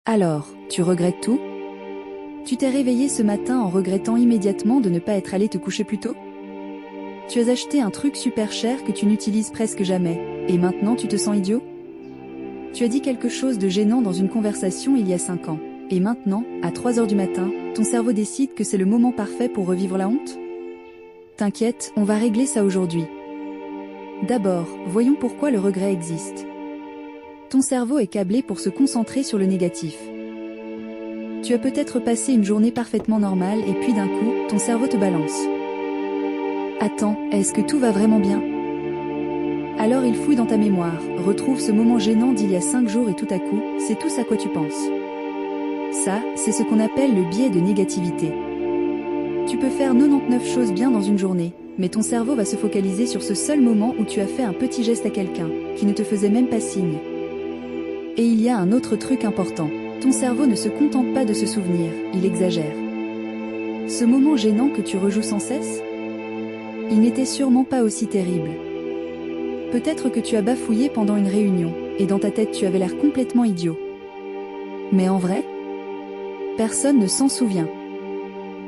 Alors, tu regrettes tout? Tu t'es réveillé ce matin en regrettant immédiatement de ne pas être allé te coucher plus tôt? Tu as acheté un truc super cher que tu n'utilises presque jamais, et maintenant tu te sens idiot? Tu as dit quelque chose de gênant dans une conversation il y a 5 ans, et maintenant, à 3 heures du matin, ton cerveau décide que c'est le moment parfait pour revivre la honte? T'inquiète, on va régler ça aujourd'hui. D'abord, voyons pourquoi le regret existe. Ton cerveau est câblé pour se concentrer sur le négatif. Tu as peut-être passé une journée parfaitement normale et puis d'un coup, ton cerveau te balance. Attends, est-ce que tout va vraiment bien? Alors il fouille dans ta mémoire, retrouve ce moment gênant d'il y a 5 jours et tout à coup, c'est tout à quoi tu penses. Ça, c'est ce qu'on appelle le biais de négativité. Tu peux faire 99 choses bien dans une journée, mais ton cerveau va se focaliser sur ce seul moment où tu as fait un petit geste à quelqu'un, qui ne te faisait même pas signe. Et il y a un autre truc important. Ton cerveau ne se contente pas de se souvenir, il exagère. Ce moment gênant que tu rejoues sans cesse? Il n'était sûrement pas aussi terrible. Peut-être que tu as bafouillé pendant une réunion, et dans ta tête tu avais l'air complètement idiot. Mais en vrai? Personne ne s'en souvient.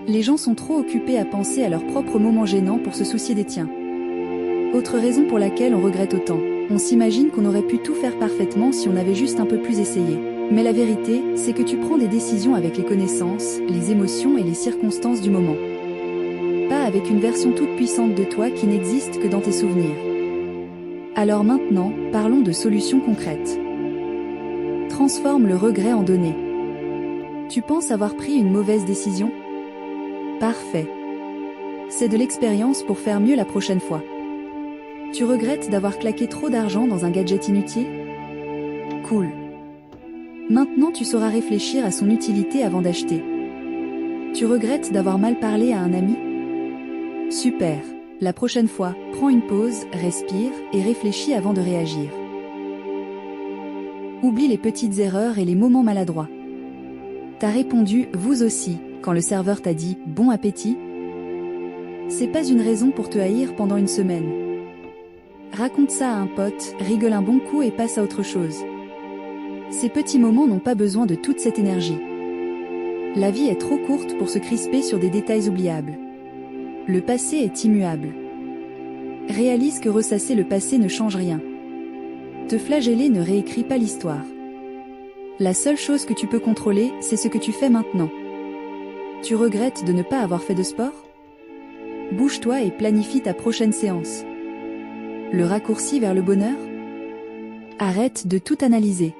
Les gens sont trop occupés à penser à leurs propres moments gênants pour se soucier des tiens. Autre raison pour laquelle on regrette autant. On s'imagine qu'on aurait pu tout faire parfaitement si on avait juste un peu plus essayé. Mais la vérité, c'est que tu prends des décisions avec les connaissances, les émotions et les circonstances du moment. Pas avec une version toute puissante de toi qui n'existe que dans tes souvenirs. Alors maintenant, parlons de solutions concrètes. Transforme le regret en données. Tu penses avoir pris une mauvaise décision? Parfait. C'est de l'expérience pour faire mieux la prochaine fois. Tu regrettes d'avoir claqué trop d'argent dans un gadget inutile? Cool. Maintenant tu sauras réfléchir à son utilité avant d'acheter. Tu regrettes d'avoir mal parlé à un ami? Super. La prochaine fois, prends une pause, respire et réfléchis avant de réagir. Oublie les petites erreurs et les moments maladroits. T'as répondu « vous aussi » quand le serveur t'a dit « bon appétit ». C'est pas une raison pour te haïr pendant une semaine. Raconte ça à un pote, rigole un bon coup et passe à autre chose. Ces petits moments n'ont pas besoin de toute cette énergie. La vie est trop courte pour se crisper sur des détails oubliables. Le passé est immuable. Réalise que ressasser le passé ne change rien. Te flageller ne réécrit pas l'histoire. La seule chose que tu peux contrôler, c'est ce que tu fais maintenant. Tu regrettes de ne pas avoir fait de sport? Bouge-toi et planifie ta prochaine séance. Le raccourci vers le bonheur? Arrête de tout analyser.